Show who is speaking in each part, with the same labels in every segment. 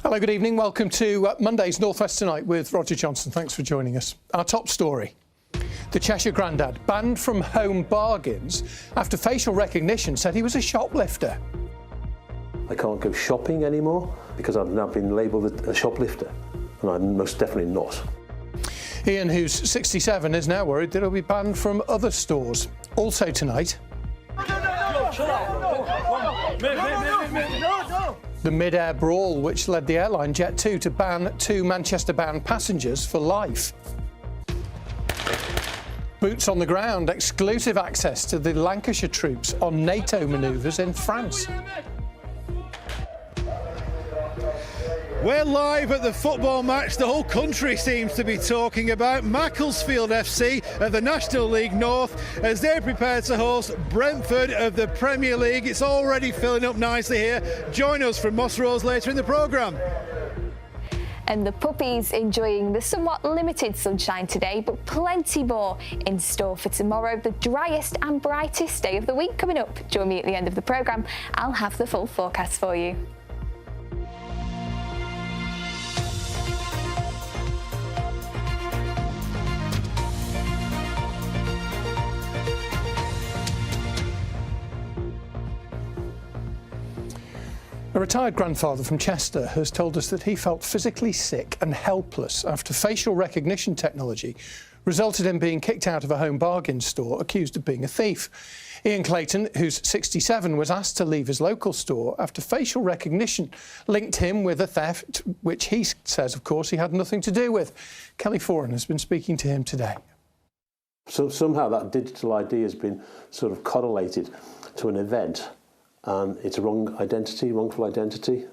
Speaker 1: Hello, good evening. Welcome to Monday's North West Tonight with Roger Johnson. Thanks for joining us. Our top story. The Cheshire grandad banned from home bargains after facial recognition said he was a shoplifter.
Speaker 2: I can't go shopping anymore because I've now been labelled a shoplifter, and I'm most definitely not.
Speaker 1: Ian, who's 67, is now worried that he'll be banned from other stores. Also tonight, the mid-air brawl which led the airline Jet2 to ban 2 Manchester-bound passengers for life. Boots on the ground, exclusive access to the Lancashire troops on NATO manoeuvres in France.
Speaker 3: We're live at the football match the whole country seems to be talking about. Macclesfield FC of the National League North as they prepare to host Brentford of the Premier League. It's already filling up nicely here. Join us from Moss Rose later in the programme.
Speaker 4: And the puppies enjoying the somewhat limited sunshine today, but plenty more in store for tomorrow, the driest and brightest day of the week coming up. Join me at the end of the programme. I'll have the full forecast for you.
Speaker 1: A retired grandfather from Chester has told us that he felt physically sick and helpless after facial recognition technology resulted in being kicked out of a home bargain store accused of being a thief. Ian Clayton, who's 67, was asked to leave his local store after facial recognition linked him with a theft, which he says, of course, he had nothing to do with. Kelly Foran has been speaking to him today.
Speaker 2: So somehow that digital ID has been sort of correlated to an event, and it's a wrongful identity,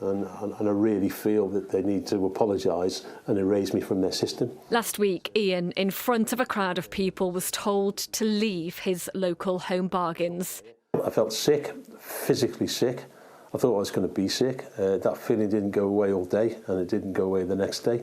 Speaker 2: and I really feel that they need to apologise and erase me from their system.
Speaker 5: Last week, Ian, in front of a crowd of people, was told to leave his local home bargains.
Speaker 2: I felt sick, physically sick. I thought I was going to be sick. That feeling didn't go away all day, and it didn't go away the next day.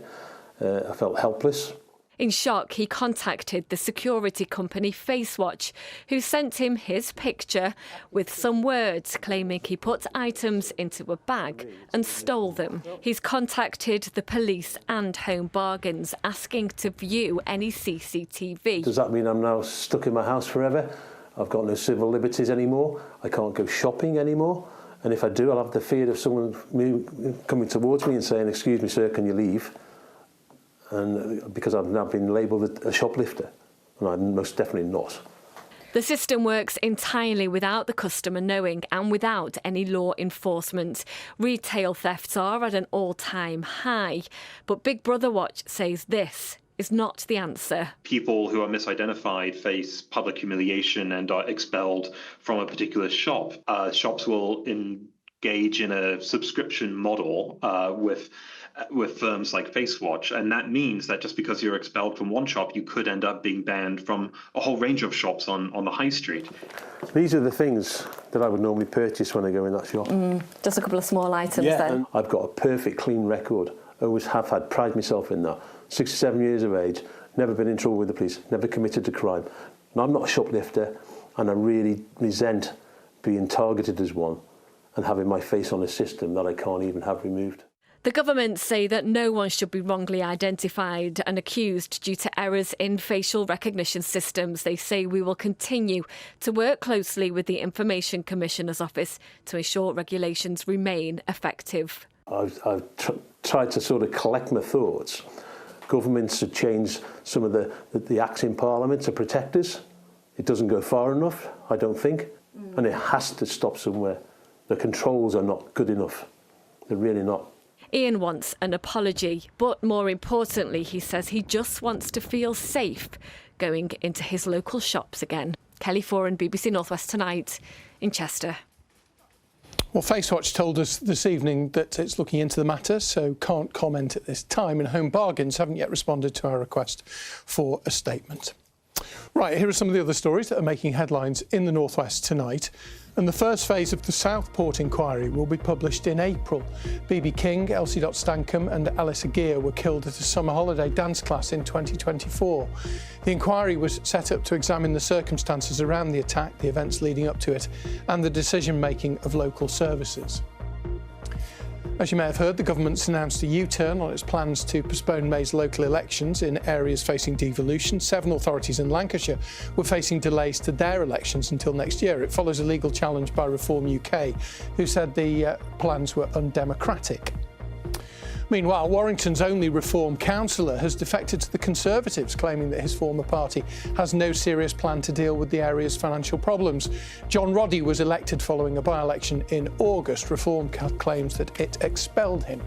Speaker 2: I felt helpless.
Speaker 5: In shock, he contacted the security company FaceWatch, who sent him his picture with some words claiming he put items into a bag and stole them. He's contacted the police and Home Bargains, asking to view any CCTV.
Speaker 2: Does that mean I'm now stuck in my house forever? I've got no civil liberties anymore. I can't go shopping anymore. And if I do, I'll have the fear of someone coming towards me and saying, "Excuse me, sir, can you leave?" And because I've now been labelled a shoplifter, and I'm most definitely not.
Speaker 5: The system works entirely without the customer knowing and without any law enforcement. Retail thefts are at an all-time high, but Big Brother Watch says this is not the answer.
Speaker 6: People who are misidentified face public humiliation and are expelled from a particular shop. Shops will engage in a subscription model with firms like FaceWatch, and that means that just because you're expelled from one shop, you could end up being banned from a whole range of shops on the high street.
Speaker 2: These are the things that I would normally purchase when I go in that shop.
Speaker 5: Just a couple of small items then.
Speaker 2: And I've got a perfect clean record. Always have had, pride myself in that. 67 years of age, never been in trouble with the police, never committed a crime. And I'm not a shoplifter, and I really resent being targeted as one and having my face on a system that I can't even have removed.
Speaker 5: The government say that no one should be wrongly identified and accused due to errors in facial recognition systems. They say we will continue to work closely with the Information Commissioner's Office to ensure regulations remain effective.
Speaker 2: I've tried to sort of collect my thoughts. Governments should change some of the acts in Parliament to protect us. It doesn't go far enough, I don't think, and it has to stop somewhere. The controls are not good enough. They're really not.
Speaker 5: Ian wants an apology, but more importantly, he says he just wants to feel safe going into his local shops again. Kelly Foran, BBC North West Tonight in Chester.
Speaker 1: Well, FaceWatch told us this evening that it's looking into the matter, so can't comment at this time, and Home Bargains haven't yet responded to our request for a statement. Right, here are some of the other stories that are making headlines in the North West tonight. And the first phase of the Southport inquiry will be published in April. B.B. King, Elsie Stankham and Alice Aguirre were killed at a summer holiday dance class in 2024. The inquiry was set up to examine the circumstances around the attack, the events leading up to it, and the decision-making of local services. As you may have heard, the government's announced a U-turn on its plans to postpone May's local elections in areas facing devolution. 7 authorities in Lancashire were facing delays to their elections until next year. It follows a legal challenge by Reform UK, who said the plans were undemocratic. Meanwhile, Warrington's only Reform councillor has defected to the Conservatives, claiming that his former party has no serious plan to deal with the area's financial problems. John Roddy was elected following a by-election in August. Reform claims that it expelled him.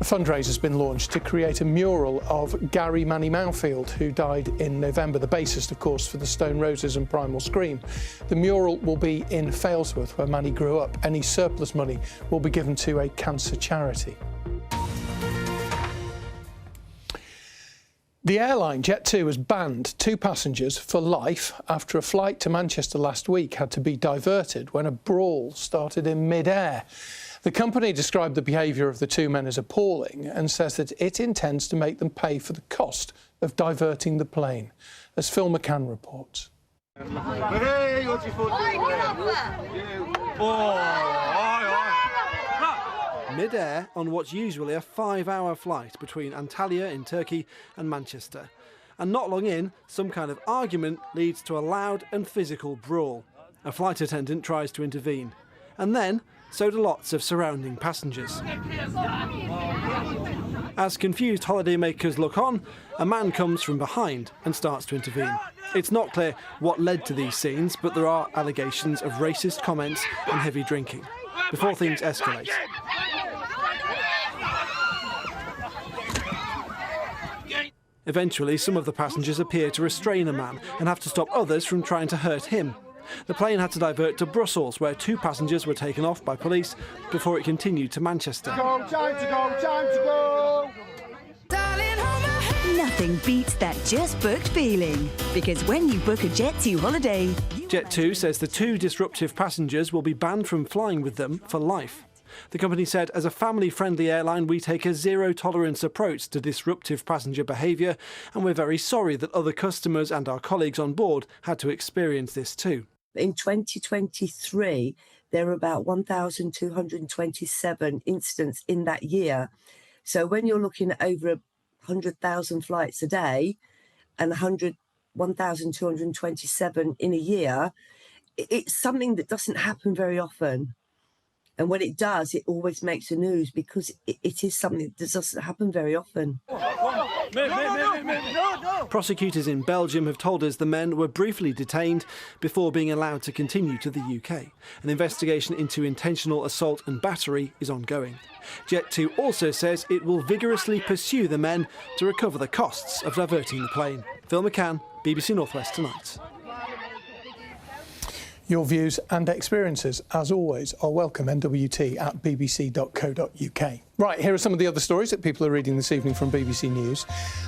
Speaker 1: A fundraiser has been launched to create a mural of Gary Manny Mountfield, who died in November, the bassist, of course, for the Stone Roses and Primal Scream. The mural will be in Failsworth, where Manny grew up. Any surplus money will be given to a cancer charity. The airline Jet2 has banned 2 passengers for life after a flight to Manchester last week had to be diverted when a brawl started in mid-air. The company described the behaviour of the 2 men as appalling and says that it intends to make them pay for the cost of diverting the plane, as Phil McCann reports.
Speaker 7: Mid-air on what's usually a 5-hour flight between Antalya in Turkey and Manchester. And not long in, some kind of argument leads to a loud and physical brawl. A flight attendant tries to intervene. And then, so do lots of surrounding passengers. As confused holidaymakers look on, a man comes from behind and starts to intervene. It's not clear what led to these scenes, but there are allegations of racist comments and heavy drinking, before things escalate. Eventually, some of the passengers appear to restrain a man and have to stop others from trying to hurt him. The plane had to divert to Brussels, where 2 passengers were taken off by police before it continued to Manchester.
Speaker 8: Time to go.
Speaker 9: Nothing beats that just booked feeling, because when you book a Jet2 holiday...
Speaker 7: Jet2 says the 2 disruptive passengers will be banned from flying with them for life. The company said, as a family-friendly airline, we take a zero-tolerance approach to disruptive passenger behaviour, and we're very sorry that other customers and our colleagues on board had to experience this too.
Speaker 10: In 2023, there were about 1,227 incidents in that year. So when you're looking at over 100,000 flights a day and 1,227 in a year, it's something that doesn't happen very often. And when it does, it always makes the news because it is something that doesn't happen very often.
Speaker 7: Prosecutors in Belgium have told us the men were briefly detained before being allowed to continue to the UK. An investigation into intentional assault and battery is ongoing. Jet2 also says it will vigorously pursue the men to recover the costs of diverting the plane. Phil McCann, BBC North West Tonight.
Speaker 1: Your views and experiences, as always, are welcome. nwt@bbc.co.uk. Right, here are some of the other stories that people are reading this evening from BBC News.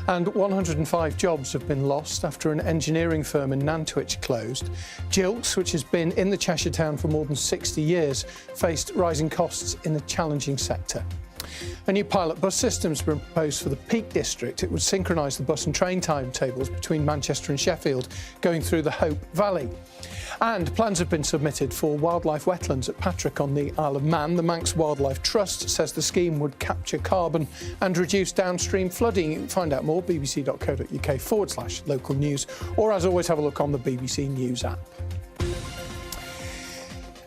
Speaker 1: And 105 jobs have been lost after an engineering firm in Nantwich closed. Gilks, which has been in the Cheshire town for more than 60 years, faced rising costs in a challenging sector. A new pilot bus system has been proposed for the Peak District. It would synchronise the bus and train timetables between Manchester and Sheffield, going through the Hope Valley. And plans have been submitted for wildlife wetlands at Patrick on the Isle of Man. The Manx Wildlife Trust says the scheme would capture carbon and reduce downstream flooding. You can find out more, bbc.co.uk/local news, or as always, have a look on the BBC News app.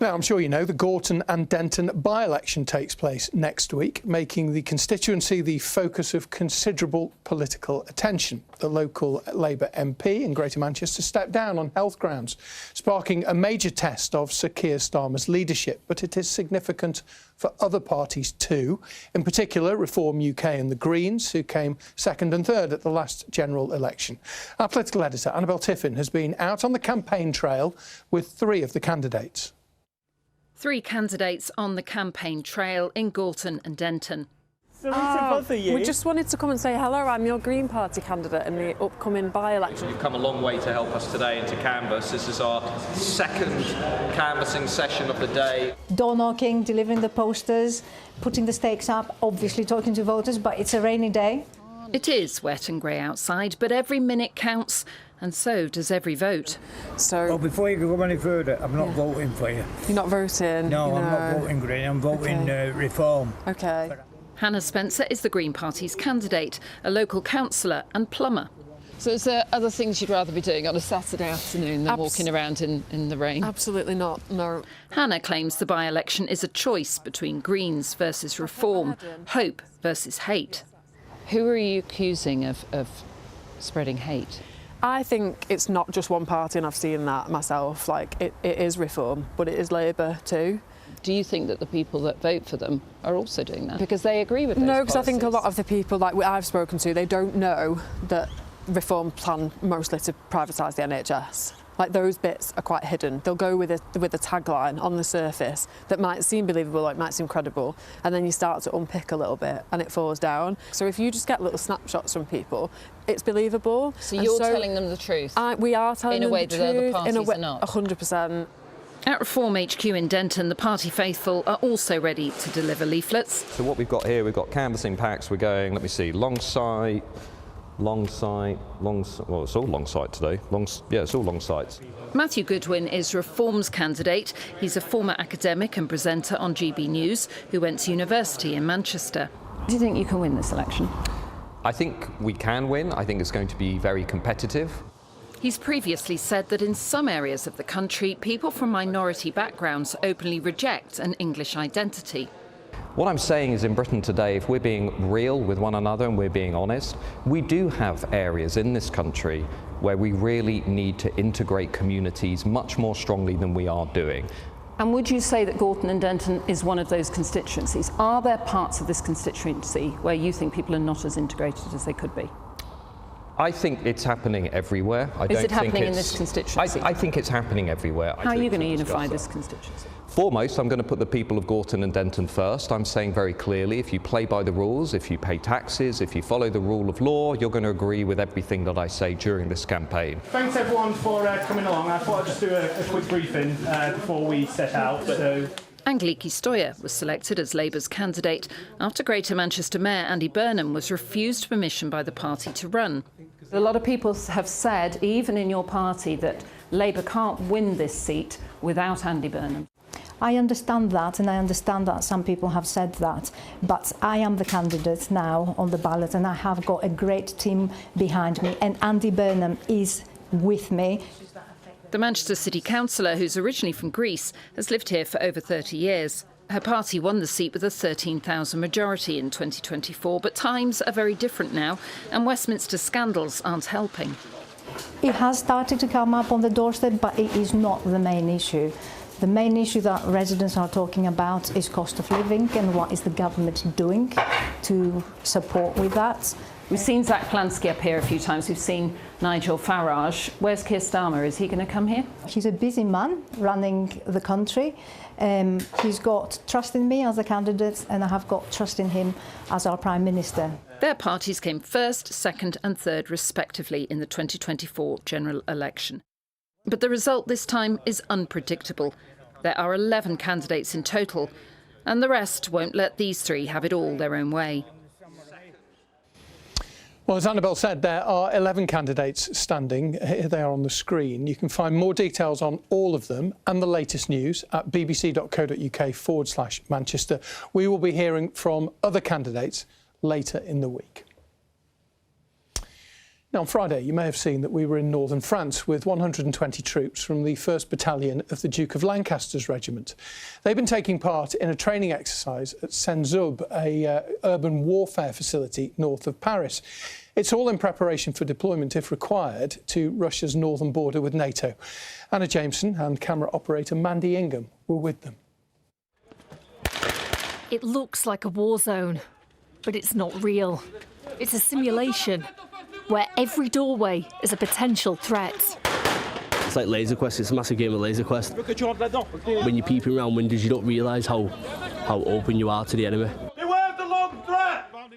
Speaker 1: Now, I'm sure you know the Gorton and Denton by-election takes place next week, making the constituency the focus of considerable political attention. The local Labour MP in Greater Manchester stepped down on health grounds, sparking a major test of Sir Keir Starmer's leadership. But it is significant for other parties too, in particular Reform UK and the Greens, who came second and third at the last general election. Our political editor, Annabel Tiffin, has been out on the campaign trail with 3 of the candidates.
Speaker 11: 3 candidates on the campaign trail in Gorton and Denton.
Speaker 12: We just wanted to come and say hello. I'm your Green Party candidate in the upcoming by-election.
Speaker 13: You've come a long way to help us today and to canvass. This is our 2nd canvassing session of the day.
Speaker 14: Door knocking, delivering the posters, putting the stakes up, obviously talking to voters, but it's a rainy day.
Speaker 11: It is wet and grey outside, but every minute counts, and so does every vote.
Speaker 12: So,
Speaker 8: before you go any further, I'm not voting for you.
Speaker 12: You're not voting?
Speaker 8: No, I'm not voting Green, I'm voting Reform.
Speaker 12: OK.
Speaker 11: Hannah Spencer is the Green Party's candidate, a local councillor and plumber.
Speaker 14: So is there other things you'd rather be doing on a Saturday afternoon than walking around in the rain?
Speaker 12: Absolutely not, no.
Speaker 11: Hannah claims the by-election is a choice between Greens versus Reform, hope versus hate.
Speaker 14: Who are you accusing of spreading hate?
Speaker 12: I think it's not just one party, and I've seen that myself. Like, it is Reform, but it is Labour too.
Speaker 14: Do you think that the people that vote for them are also doing that? Because they agree with those
Speaker 12: No, because I think a
Speaker 14: policies.
Speaker 12: lot of the people like I've spoken to, they don't know that Reform plan mostly to privatise the NHS. Like, those bits are quite hidden. They'll go with a tagline on the surface that might seem believable, like might seem credible, and then you start to unpick a little bit and it falls down. So if you just get little snapshots from people, it's believable.
Speaker 14: So you're telling them the truth?
Speaker 12: We are telling them the truth.
Speaker 14: In a way that other parties
Speaker 12: in a way,
Speaker 14: are not?
Speaker 12: 100%.
Speaker 11: At Reform HQ in Denton, the party faithful are also ready to deliver leaflets.
Speaker 15: So what we've got here, we've got canvassing packs. We're going, let me see, long sight, well, it's all long sight today. It's all long sights.
Speaker 11: Matthew Goodwin is Reform's candidate. He's a former academic and presenter on GB News who went to university in Manchester.
Speaker 14: Do you think you can win this election?
Speaker 15: I think we can win. I think it's going to be very competitive.
Speaker 11: He's previously said that in some areas of the country, people from minority backgrounds openly reject an English identity.
Speaker 15: What I'm saying is in Britain today, if we're being real with one another and we're being honest, we do have areas in this country where we really need to integrate communities much more strongly than we are doing.
Speaker 14: And would you say that Gorton and Denton is one of those constituencies? Are there parts of this constituency where you think people are not as integrated as they could be?
Speaker 15: I think it's happening everywhere.
Speaker 14: Is it happening in this constituency?
Speaker 15: I think it's happening everywhere.
Speaker 14: How are you going to unify this constituency?
Speaker 15: Foremost, I'm going to put the people of Gorton and Denton first. I'm saying very clearly, if you play by the rules, if you pay taxes, if you follow the rule of law, you're going to agree with everything that I say during this campaign.
Speaker 16: Thanks everyone for coming along. I thought I'd just do a quick briefing before we set out.
Speaker 11: Angeliki Stoyer was selected as Labour's candidate after Greater Manchester Mayor Andy Burnham was refused permission by the party to run.
Speaker 14: A lot of people have said, even in your party, that Labour can't win this seat without Andy Burnham.
Speaker 17: I understand that, and I understand that some people have said that, but I am the candidate now on the ballot, and I have got a great team behind me, and Andy Burnham is with me.
Speaker 11: The Manchester City Councillor, who's originally from Greece, has lived here for over 30 years. Her party won the seat with a 13,000 majority in 2024, but times are very different now, and Westminster scandals aren't helping.
Speaker 17: It has started to come up on the doorstep, but it is not the main issue. The main issue that residents are talking about is cost of living and what is the government doing to support with that.
Speaker 14: We've seen Zach Plansky up here a few times. We've seen Nigel Farage. Where's Keir Starmer? Is he going to come here?
Speaker 17: He's a busy man running the country. He's got trust in me as a candidate, and I have got trust in him as our Prime Minister.
Speaker 11: Their parties came first, second and third respectively in the 2024 general election. But the result this time is unpredictable. There are 11 candidates in total, and the rest won't let these three have it all their own way.
Speaker 1: Well, as Annabelle said, there are 11 candidates standing. Here they are on the screen. You can find more details on all of them and the latest news at bbc.co.uk/Manchester. We will be hearing from other candidates later in the week. Now, on Friday, you may have seen that we were in northern France with 120 troops from the 1st Battalion of the Duke of Lancaster's regiment. They've been taking part in a training exercise at Saint-Zoub, a urban warfare facility north of Paris. It's all in preparation for deployment, if required, to Russia's northern border with NATO. Anna Jameson and camera operator Mandy Ingham were with them.
Speaker 18: It looks like a war zone, but it's not real. It's a simulation where every doorway is a potential threat.
Speaker 19: It's like Laser Quest, it's a massive game of Laser Quest. When you're peeping around windows, you don't realise how open you are to the enemy.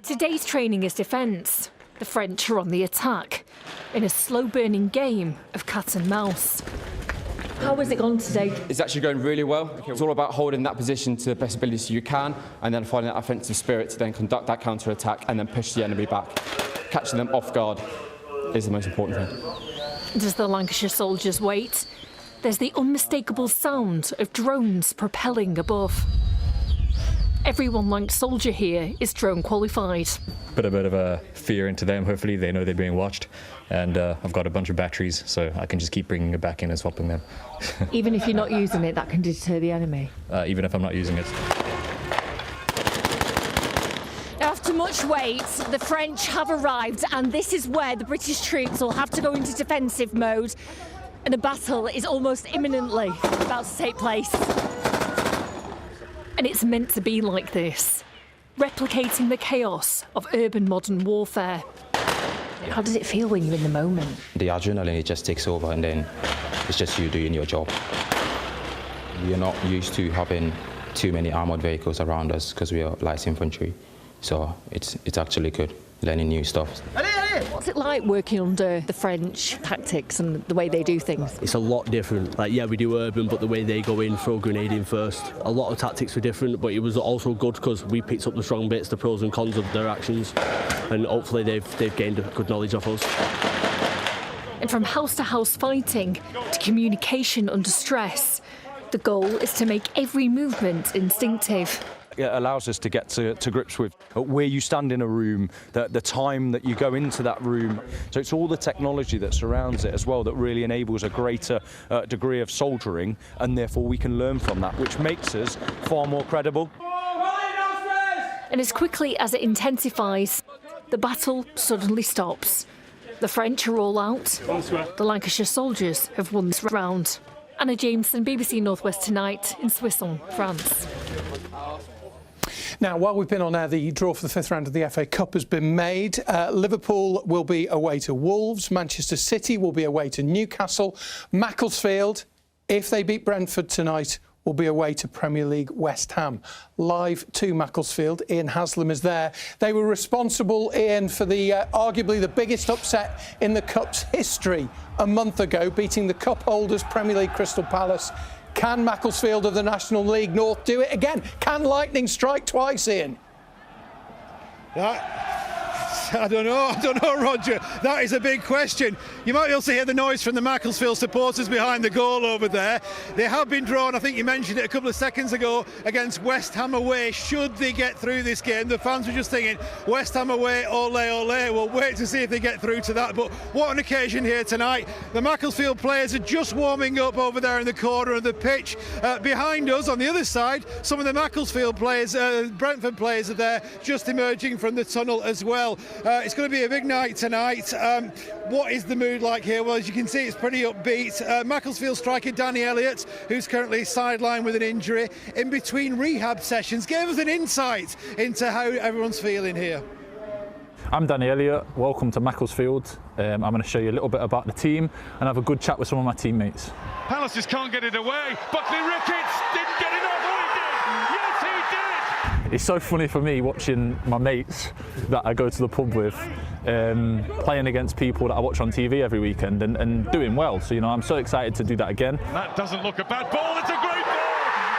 Speaker 18: Today's training is defence. The French are on the attack in a slow-burning game of cat and mouse. How has it gone today?
Speaker 20: It's actually going really well. It's all about holding that position to the best ability you can and then finding that offensive spirit to then conduct that counter-attack and then push the enemy back. catching them off guard is the most important thing.
Speaker 18: As the Lancashire soldiers wait, there's the unmistakable sound of drones propelling above. Every one-ranked soldier here is drone qualified.
Speaker 21: Put a bit of a fear into them. Hopefully they know they're being watched, and I've got a bunch of batteries, so I can just keep bringing it back in and swapping them.
Speaker 18: Even if you're not using it, that can deter the enemy.
Speaker 21: Even if I'm not using it.
Speaker 18: After much wait, the French have arrived, and this is where the British troops will have to go into defensive mode, and a battle is almost imminently about to take place. And it's meant to be like this, replicating the chaos of urban modern warfare. How does it feel when you're in the moment?
Speaker 15: The adrenaline, it just takes over, and then it's just you doing your job. You're not used to having too many armoured vehicles around us because we are light infantry. So it's actually good, learning new stuff.
Speaker 18: What's it like working under the French tactics and the way they do things?
Speaker 19: It's a lot different. Like, yeah, we do urban, but the way they go in, throw a grenade in first. A lot of tactics were different, but it was also good because we picked up the strong bits, the pros and cons of their actions, and hopefully they've gained a good knowledge of us.
Speaker 18: And from house-to-house fighting to communication under stress, the goal is to make every movement instinctive.
Speaker 22: It allows us to get to grips with where you stand in a room, the time that you go into that room. So it's all the technology that surrounds it as well that really enables a greater degree of soldiering, and therefore we can learn from that, which makes us far more credible.
Speaker 18: And as quickly as it intensifies, the battle suddenly stops. The French are all out. The Lancashire soldiers have won this round. Anna Jameson, BBC North West Tonight in Soissons, France.
Speaker 1: Now, while we've been on air, the draw for the fifth round of the FA Cup has been made. Liverpool will be away to Wolves. Manchester City will be away to Newcastle. Macclesfield, if they beat Brentford tonight, will be away to Premier League West Ham. Live to Macclesfield, Ian Haslam is there. They were responsible, Ian, for the arguably the biggest upset in the Cup's history a month ago, beating the Cup holders Premier League Crystal Palace. Can Macclesfield of the National League North do it again? Can lightning strike twice, Ian?
Speaker 3: I don't know, Roger. That is a big question. You might be able to hear the noise from the Macclesfield supporters behind the goal over there. They have been drawn, I think you mentioned it a couple of seconds ago, against West Ham away. Should they get through this game? The fans were just thinking, West Ham away, ole, ole. We'll wait to see if they get through to that. But what an occasion here tonight. The Macclesfield players are just warming up over there in the corner of the pitch. Behind us, on the other side, some of the Macclesfield players, Brentford players are there, just emerging from the tunnel as well. It's going to be a big night tonight. What is the mood like here? Well, as you can see, it's pretty upbeat. Macclesfield striker Danny Elliott, who's currently sidelined with an injury, in between rehab sessions, gave us an insight into how everyone's feeling here.
Speaker 23: I'm Danny Elliott, welcome to Macclesfield. I'm going to show you a little bit about the team and have a good chat with some of my teammates.
Speaker 24: Palace just can't get it away. Buckley Ricketts didn't get it off. Oh, he did! Yes, he did!
Speaker 23: It's so funny for me watching my mates that I go to the pub with playing against people that I watch on TV every weekend and doing well. So, you know, I'm so excited to do that again.
Speaker 24: That doesn't look a bad ball. It's a great ball.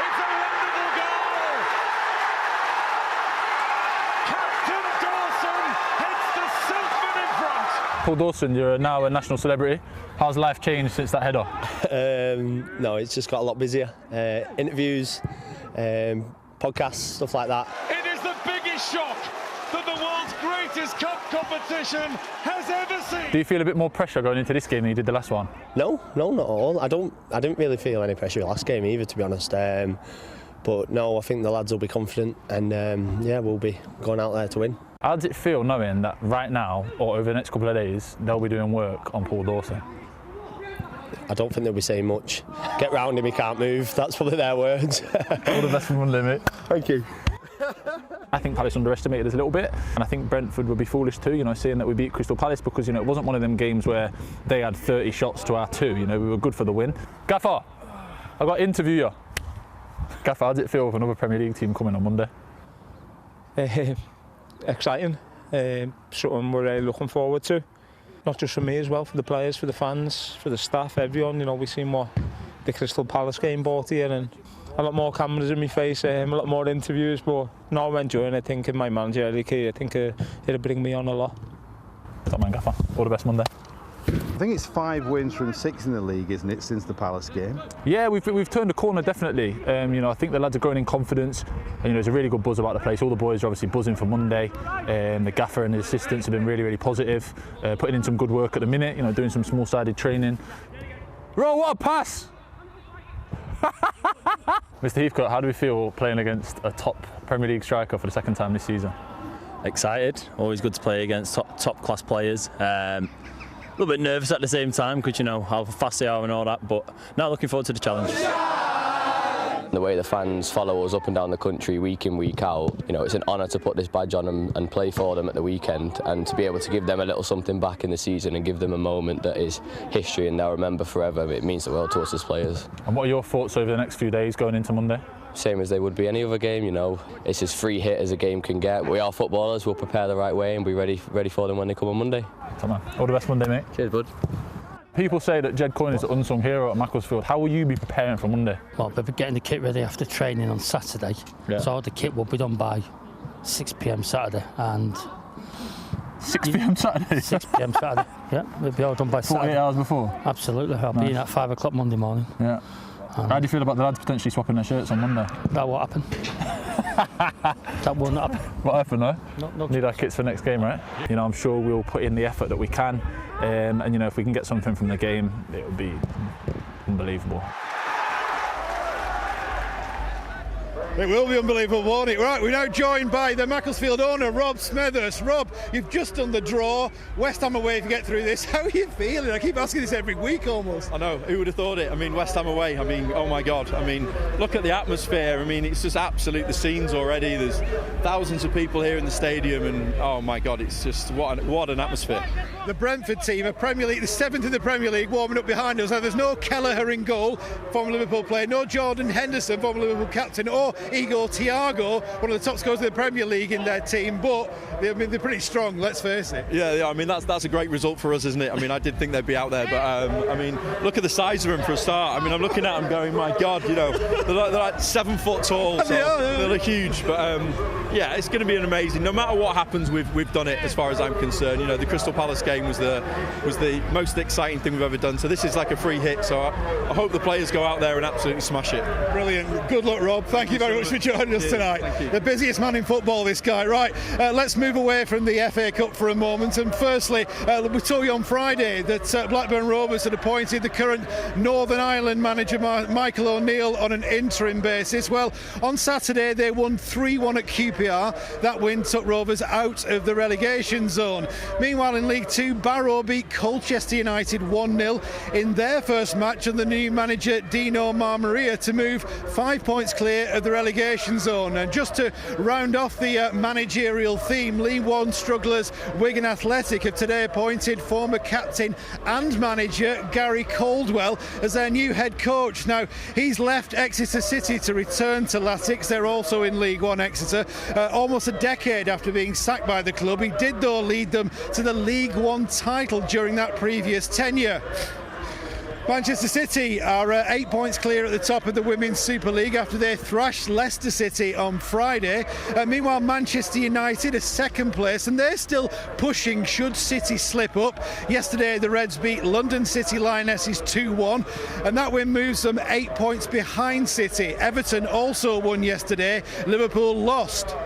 Speaker 24: It's a wonderful goal. Captain Dawson hits the Silkman in front.
Speaker 23: Paul Dawson, you're now a national celebrity. How's life changed since that header?
Speaker 25: No, it's just got a lot busier. Interviews, podcasts, stuff like that.
Speaker 24: It is the biggest shock that the world's greatest cup competition has ever seen.
Speaker 23: Do you feel a bit more pressure going into this game than you did the last one?
Speaker 25: No, not at all. I didn't really feel any pressure last game either, to be honest. But no, I think the lads will be confident, and yeah, we'll be going out there to win.
Speaker 23: How does it feel knowing that right now, or over the next couple of days, they'll be doing work on Paul Dawson?
Speaker 25: I don't think they'll be saying much. Get round him, he can't move. That's probably their words.
Speaker 23: All the best from Unlimit.
Speaker 25: Thank you.
Speaker 23: I think Palace underestimated us a little bit, and I think Brentford would be foolish too, you know, saying that we beat Crystal Palace, because, you know, it wasn't one of them games where they had 30 shots to our 2. You know, we were good for the win. Gaffer, I've got to interview you. Gaffer, how does it feel with another Premier League team coming on Monday?
Speaker 26: Exciting. Something we're really looking forward to. Not just for me as well, for the players, for the fans, for the staff, everyone. You know, we've seen what the Crystal Palace game brought here, and a lot more cameras in my face, a lot more interviews, but no, I'm enjoying it. I think in my managerial career, I think it'll bring me on a lot.
Speaker 23: Top man, Gaffer. All the best Monday.
Speaker 3: I think it's 5 wins from 6 in the league, isn't it, since the Palace game?
Speaker 23: Yeah, we've turned a corner, definitely. I think the lads are growing in confidence. And, there's a really good buzz about the place. All the boys are obviously buzzing for Monday. The gaffer and the assistants have been really, really positive, putting in some good work at the minute. Doing some small-sided training. Roll, what a pass! Mr. Heathcote, how do we feel playing against a top Premier League striker for the second time this season?
Speaker 2: Excited. Always good to play against top-class players. A little bit nervous at the same time because how fast they are and all that, but now looking forward to the challenge.
Speaker 4: The way the fans follow us up and down the country week in, week out, it's an honour to put this badge on and play for them at the weekend, and to be able to give them a little something back in the season and give them a moment that is history and they'll remember forever. It means the world to us as players.
Speaker 23: And what are your thoughts over the next few days going into Monday?
Speaker 4: Same as they would be any other game, It's as free hit as a game can get. We are footballers, we'll prepare the right way and be ready for them when they come on Monday.
Speaker 23: Top man. All the best Monday, mate.
Speaker 4: Cheers, bud.
Speaker 23: People say that Jed Coyne is the unsung hero at Macclesfield. How will you be preparing for Monday?
Speaker 5: Well, we'll be getting the kit ready after training on Saturday.
Speaker 23: Yeah.
Speaker 5: So the kit will be done by 6 p.m. Saturday. And
Speaker 23: 6 p.m. Saturday?
Speaker 5: 6 p.m. Saturday, yeah. We'll be all done by
Speaker 23: 48
Speaker 5: Saturday.
Speaker 23: hours before?
Speaker 5: Absolutely. I'll be in at 5 o'clock Monday morning.
Speaker 23: Yeah. How do you feel about the lads potentially swapping their shirts on Monday?
Speaker 5: That won't happen. That will not happen.
Speaker 23: What happened, though?
Speaker 5: No.
Speaker 23: Need our kits for next game, right? I'm sure we'll put in the effort that we can. And, if we can get something from the game, it would be unbelievable.
Speaker 3: It will be unbelievable, won't it? Right, we're now joined by the Macclesfield owner, Rob Smethurst. Rob, you've just done the draw. West Ham away if you get through this. How are you feeling? I keep asking this every week almost.
Speaker 6: I know, who would have thought it? West Ham away, oh my God. Look at the atmosphere. It's just absolute, the scenes already. There's thousands of people here in the stadium and oh my God, it's just, what an atmosphere.
Speaker 3: The Brentford team, the 7th in the Premier League, warming up behind us. Now, there's no Kelleher in goal, former Liverpool player, no Jordan Henderson, former Liverpool captain, or Igor Thiago, one of the top scorers of the Premier League in their team, but they're pretty strong, let's face it.
Speaker 6: Yeah, that's a great result for us, isn't it? I did think they'd be out there, but look at the size of them for a start. I'm looking at them going, my God, they're like 7 foot tall, so they're huge. But yeah, it's going to be an amazing. No matter what happens, we've done it as far as I'm concerned. The Crystal Palace game was the most exciting thing we've ever done. So this is like a free hit. So I hope the players go out there and absolutely smash it.
Speaker 3: Brilliant. Good luck, Rob. Thank you very much for joining us tonight. The busiest man in football, this guy. Right, let's move away from the FA Cup for a moment. And firstly, we told you on Friday that Blackburn Rovers had appointed the current Northern Ireland manager Michael O'Neill on an interim basis. Well, on Saturday they won 3-1 at QPR. That win took Rovers out of the relegation zone. Meanwhile, in League Two, Barrow beat Colchester United 1-0 in their first match under the new manager Dino Marmaria to move 5 points clear of the relegation zone. And just to round off the managerial theme, League One strugglers Wigan Athletic have today appointed former captain and manager Gary Caldwell as their new head coach. Now, he's left Exeter City to return to Latics. They're also in League One, Exeter, almost a decade after being sacked by the club. He did, though, lead them to the League One title during that previous tenure. Manchester City are 8 points clear at the top of the Women's Super League after they thrashed Leicester City on Friday. Meanwhile, Manchester United are second place and they're still pushing should City slip up. Yesterday, the Reds beat London City Lionesses 2-1 and that win moves them 8 points behind City. Everton also won yesterday. Liverpool lost.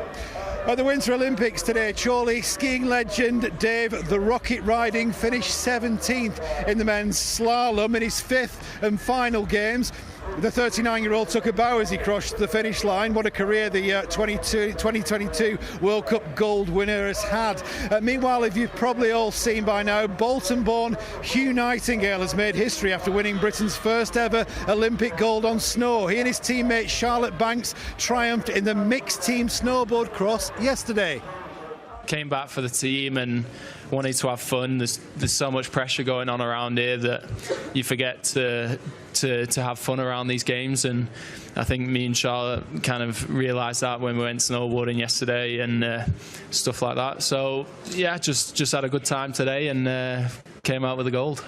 Speaker 3: At the Winter Olympics today, Chorley skiing legend Dave the Rocket Riding finished 17th in the men's slalom in his 5th and final games. The 39-year-old took a bow as he crossed the finish line. What a career the 2022 World Cup gold winner has had. Meanwhile, if you've probably all seen by now, Bolton-born Hugh Nightingale has made history after winning Britain's first ever Olympic gold on snow. He and his teammate Charlotte Banks triumphed in the mixed team snowboard cross yesterday.
Speaker 9: Came back for the team and wanted to have fun. There's so much pressure going on around here that you forget to have fun around these games, and I think me and Charlotte kind of realised that when we went snowboarding yesterday and stuff like that. So yeah, just had a good time today and came out with the gold.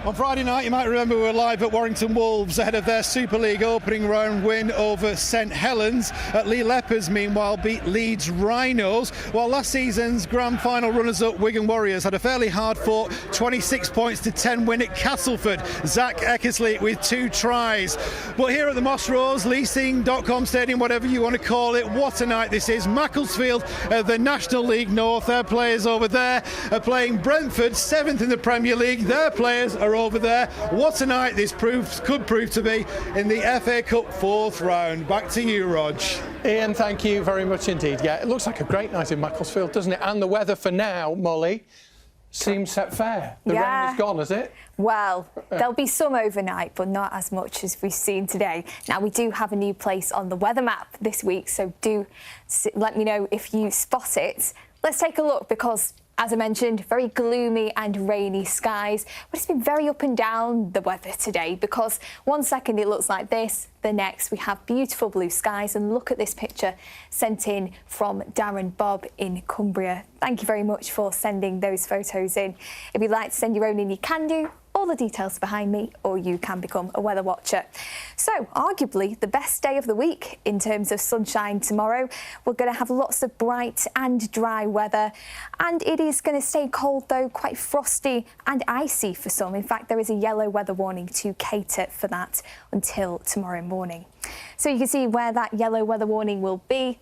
Speaker 3: On Friday night, you might remember we were live at Warrington Wolves ahead of their Super League opening round win over St Helens. Lee Leopards, meanwhile, beat Leeds Rhinos, while last season's grand final runners-up Wigan Warriors had a fairly hard-fought 26 points to 10 win at Castleford. Zach Eckersley with 2 tries. But here at the Moss Rose, Leasing.com Stadium, whatever you want to call it, what a night this is. Macclesfield, the National League North, their players over there are playing Brentford, 7th in the Premier League. Their players are over there. What a night this could prove to be in the FA Cup 4th round. Back to you, Rog.
Speaker 1: Ian, thank you very much indeed. Yeah, it looks like a great night in Macclesfield, doesn't it? And the weather for now, Molly, seems set fair. The rain is gone, has it?
Speaker 7: Well, there'll be some overnight, but not as much as we've seen today. Now, we do have a new place on the weather map this week, so do let me know if you spot it. Let's take a look, because as I mentioned, very gloomy and rainy skies, but it's been very up and down, the weather today, because one second it looks like this, the next we have beautiful blue skies. And look at this picture sent in from Darren Bob in Cumbria. Thank you very much for sending those photos in. If you'd like to send your own in, you can do. All the details behind me, or you can become a weather watcher. So, arguably the best day of the week in terms of sunshine tomorrow. We're going to have lots of bright and dry weather, and it is going to stay cold though, quite frosty and icy for some. In fact, there is a yellow weather warning to cater for that until tomorrow morning. So you can see where that yellow weather warning will be.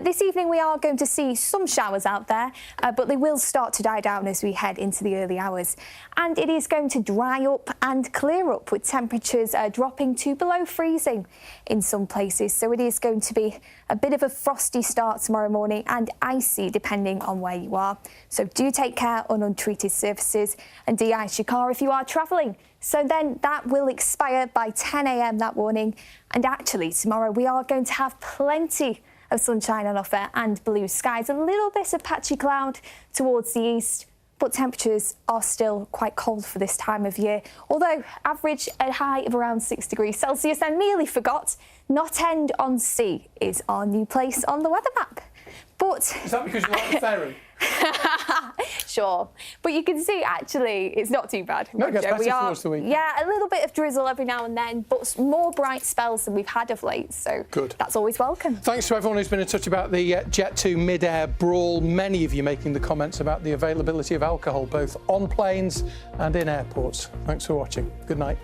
Speaker 7: This evening we are going to see some showers out there, but they will start to die down as we head into the early hours. And it is going to dry up and clear up, with temperatures dropping to below freezing in some places. So it is going to be a bit of a frosty start tomorrow morning, and icy depending on where you are. So do take care on untreated surfaces and de-ice your car if you are travelling. So then that will expire by 10 a.m. that morning. And actually tomorrow we are going to have plenty of sunshine on offer and blue skies, a little bit of patchy cloud towards the east, but temperatures are still quite cold for this time of year, although average a high of around 6 degrees Celsius. I nearly forgot, Knott End on Sea is our new place on the weather map. But
Speaker 1: is that because you like the ferry?
Speaker 7: Sure, but you can see actually it's not too bad.
Speaker 1: No, it gets better towards the weekend.
Speaker 7: Yeah, a little bit of drizzle every now and then, but more bright spells than we've had of late, so good. That's always welcome.
Speaker 1: Thanks to everyone who's been in touch about the Jet 2 mid-air brawl. Many of you making the comments about the availability of alcohol both on planes and in airports. Thanks for watching. Good night.